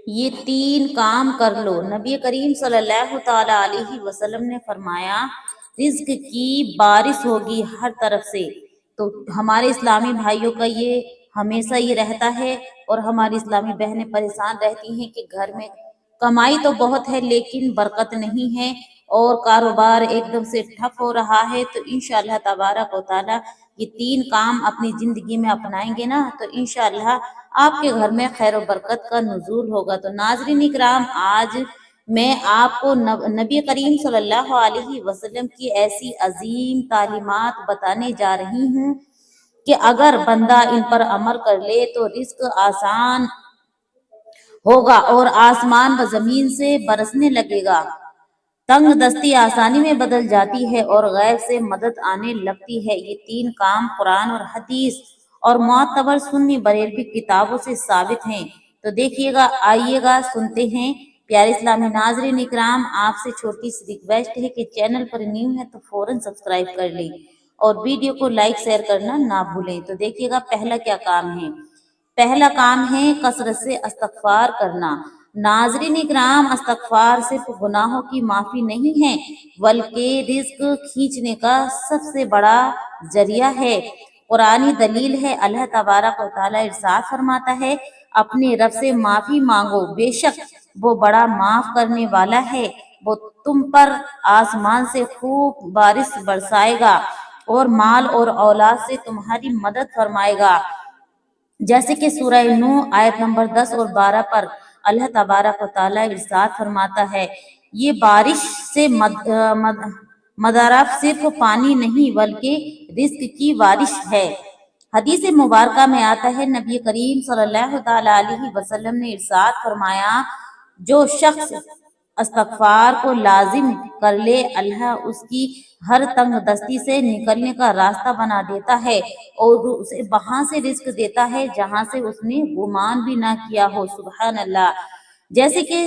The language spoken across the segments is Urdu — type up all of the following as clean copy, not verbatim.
یہ تین کام کر لو۔ نبی کریم صلی اللہ تعالی علیہ وسلم نے فرمایا رزق کی بارش ہوگی ہر طرف سے۔ تو ہمارے اسلامی بھائیوں کا یہ ہمیشہ یہ رہتا ہے، اور ہماری اسلامی بہنیں پریشان رہتی ہیں کہ گھر میں کمائی تو بہت ہے لیکن برکت نہیں ہے، اور کاروبار ایک دم سے ٹھپ ہو رہا ہے۔ تو انشاءاللہ تبارک و تعالی یہ تین کام اپنی زندگی میں اپنائیں گے نا تو انشاءاللہ آپ کے گھر میں خیر و برکت کا نزول ہوگا۔ تو ناظرین اکرام، آج میں آپ کو نبی کریم صلی اللہ علیہ وسلم کی ایسی عظیم تعلیمات بتانے جا رہی ہوں کہ اگر بندہ ان پر عمل کر لے تو رزق آسان ہوگا اور آسمان و زمین سے برسنے لگے گا، تنگ دستی آسانی میں بدل جاتی ہے اور غیب سے مدد آنے لگتی ہے۔ یہ تین کام قرآن اور حدیث اور معتبر سنی بریلوی کتابوں سے ثابت ہیں۔ تو دیکھیے گا، آئیے گا، سنتے ہیں۔ پیارے اسلامی ناظرین اکرام، آپ سے چھوٹی سی ریکویسٹ ہے کہ چینل پر نیو ہے تو فوراً سبسکرائب کر لیں اور ویڈیو کو لائک شیئر کرنا نہ بھولیں۔ تو دیکھیے گا پہلا کیا کام ہے۔ پہلا کام ہے کثرت سے استغفار کرنا۔ ناظرین اکرام، استغفار صرف گناہوں کی معافی نہیں ہے بلکہ رزق کھینچنے کا سب سے بڑا ذریعہ ہے۔ قرآنی دلیل ہے، اللہ تبارک و تعالی ارشاد فرماتا ہے اپنے رب سے معافی مانگو، بے شک وہ بڑا معاف کرنے والا ہے، وہ تم پر آسمان سے خوب بارش برسائے گا اور مال اور اولاد سے تمہاری مدد فرمائے گا۔ جیسے کہ سورہ نوح آیت نمبر 10 اور 12 پر اللہ تبارک و تعالی ارشاد فرماتا ہے یہ بارش سے مدارف صرف پانی نہیں بلکہ رزق کی بارش ہے۔ حدیث مبارکہ میں آتا ہے نبی کریم صلی اللہ تعالی علیہ وسلم نے ارشاد فرمایا جو شخص استغفار کو لازم کر لے اللہ اس کی ہر تنگ دستی سے نکلنے کا راستہ بنا دیتا ہے اور اسے وہاں سے رزق دیتا ہے جہاں سے اس نے گمان بھی نہ کیا ہو۔ سبحان اللہ۔ جیسے کہ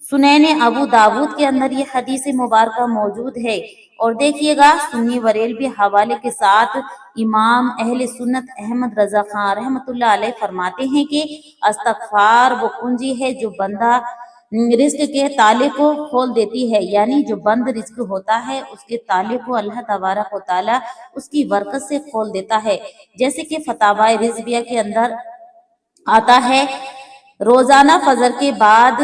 سنن ابو داود کے اندر یہ حدیث مبارکہ موجود ہے، اور دیکھیے گا سنی بریلوی حوالے کے ساتھ امام اہل سنت احمد رضا خان رحمۃ اللہ علیہ فرماتے ہیں کہ استغفار وہ کنجی ہے جو بندہ رزق کے تالے کو کھول دیتی ہے، یعنی جو بند رزق ہوتا ہے اس کے تالے کو اللہ تبارک و تعالی اس کی برکت سے کھول دیتا ہے۔ جیسے کہ فتاوی رضویہ کے اندر آتا ہے روزانہ فجر کے بعد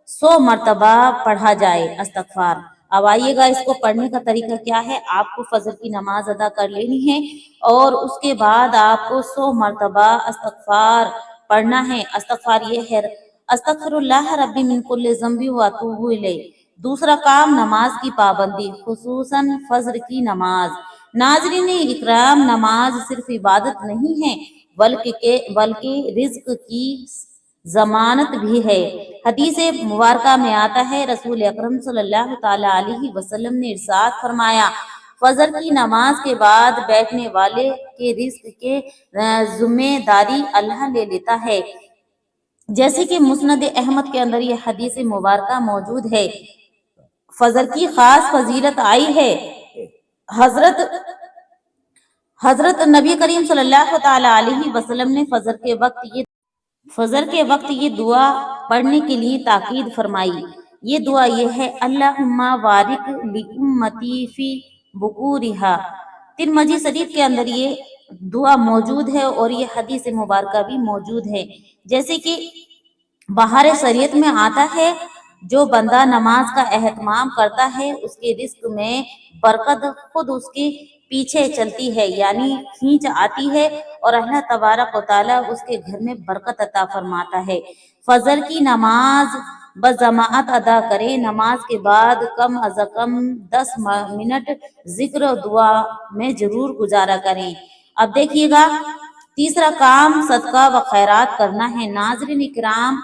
100 مرتبہ پڑھا جائے استغفار۔ اب آئیے گا اس کو پڑھنے کا طریقہ کیا ہے۔ آپ کو فجر کی نماز ادا کر لینی ہے اور اس کے بعد آپ کو 100 مرتبہ استغفار پڑھنا ہے۔ استغفار یہ ہے استغفر اللہ ربی من کل ذنب واتوب الیہ۔ دوسرا کام نماز کی پابندی، خصوصاً فجر کی نماز۔ ناظرین اکرام، نماز صرف عبادت نہیں ہے بلکہ رزق کی ضمانت بھی ہے۔ حدیث مبارکہ میں آتا ہے رسول اکرم صلی اللہ تعالی علیہ وسلم نے ارشاد فرمایا فجر کی نماز کے بعد بیٹھنے والے کے رزق کے ذمہ داری اللہ لے لیتا ہے۔ جیسے کہ مسند احمد کے اندر یہ حدیث مبارکہ موجود ہے۔ فجر کی خاص فضیلت آئی ہے۔ حضرت نبی کریم صلی اللہ تعالی علیہ وسلم نے فجر کے وقت یہ دعا پڑھنے کے لیے تاکید فرمائی۔ یہ دعا یہ ہے اللہم بارک لامتی فی بکورہا۔ ترمذی شریف کے اندر یہ دعا موجود ہے اور یہ حدیث مبارکہ بھی موجود ہے۔ جیسے کہ بہار شریعت میں آتا ہے جو بندہ نماز کا اہتمام کرتا ہے اس کے رزق میں برکت خود اس کے پیچھے چلتی ہے، یعنی کھینچ آتی ہے اور اللہ تبارک و تعالی اس کے گھر میں برکت عطا فرماتا ہے۔ فجر کی نماز بجماعت ادا کریں۔ نماز کے بعد کم از کم 10 منٹ ذکر و دعا میں ضرور گزارا کریں۔ اب دیکھیے گا تیسرا کام صدقہ و خیرات کرنا ہے۔ ناظرین اکرام،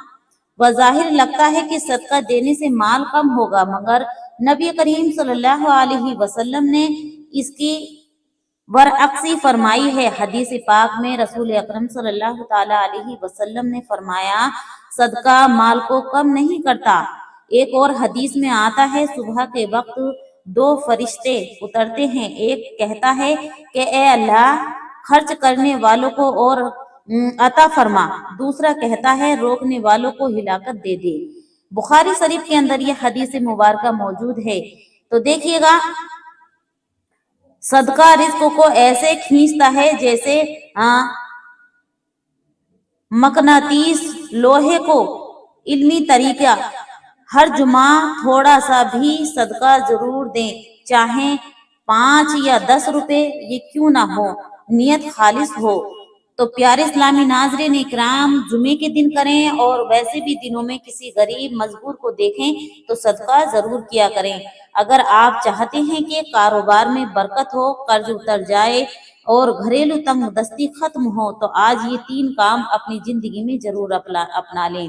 بظاہر لگتا ہے کہ صدقہ دینے سے مال کم ہوگا، مگر نبی کریم صلی اللہ علیہ وسلم نے اس کی برعکسی فرمائی ہے۔ حدیث پاک میں رسول اکرم صلی اللہ تعالی علیہ وسلم نے فرمایا صدقہ مال کو کم نہیں کرتا۔ ایک اور حدیث میں آتا ہے صبح کے وقت 2 فرشتے اترتے ہیں، ایک کہتا ہے کہ اے اللہ خرچ کرنے والوں کو اور عطا فرما، دوسرا کہتا ہے روکنے والوں کو ہلاکت دے دے۔ بخاری شریف کے اندر یہ حدیث مبارکہ موجود ہے۔ تو دیکھیے گا صدقہ رزق کو ایسے کھینچتا ہے جیسے مقناطیس لوہے کو۔ علمی طریقہ، ہر جمعہ تھوڑا سا بھی صدقہ ضرور دیں، چاہے 5 یا 10 روپے، یہ کیوں نہ ہو، نیت خالص ہو۔ تو پیارے اسلامی ناظرین اکرام، جمعے کے دن کریں اور ویسے بھی دنوں میں کسی غریب مجبور کو دیکھیں تو صدقہ ضرور کیا کریں۔ اگر آپ چاہتے ہیں کہ کاروبار میں برکت ہو، قرض اتر جائے اور گھریلو تنگ دستی ختم ہو، تو آج یہ 3 کام اپنی زندگی میں ضرور اپنا لیں۔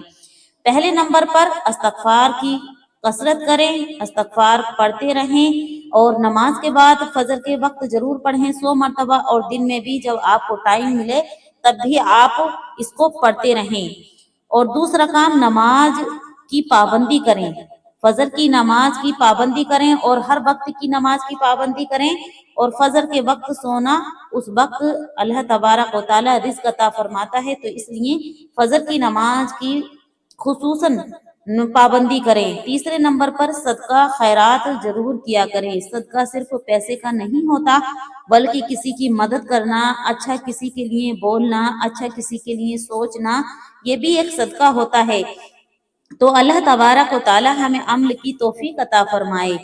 پہلے نمبر پر استغفار کی کثرت کریں، استغفار پڑھتے رہیں، اور نماز کے بعد فجر کے وقت ضرور پڑھیں 100 مرتبہ، اور دن میں بھی جب آپ کو ٹائم ملے تب بھی آپ اس کو پڑھتے رہیں۔ اور دوسرا کام، نماز کی پابندی کریں، فجر کی نماز کی پابندی کریں اور ہر وقت کی نماز کی پابندی کریں، اور فجر کے وقت سونا، اس وقت اللہ تبارک و تعالی رزق عطا فرماتا ہے، تو اس لیے فجر کی نماز کی خصوصاً پابندی کریں۔ تیسرے نمبر پر صدقہ خیرات ضرور کیا کریں۔ صدقہ صرف پیسے کا نہیں ہوتا، بلکہ کسی کی مدد کرنا، اچھا کسی کے لیے بولنا، اچھا کسی کے لیے سوچنا، یہ بھی ایک صدقہ ہوتا ہے۔ تو اللہ تبارک و تعالی ہمیں عمل کی توفیق عطا فرمائے۔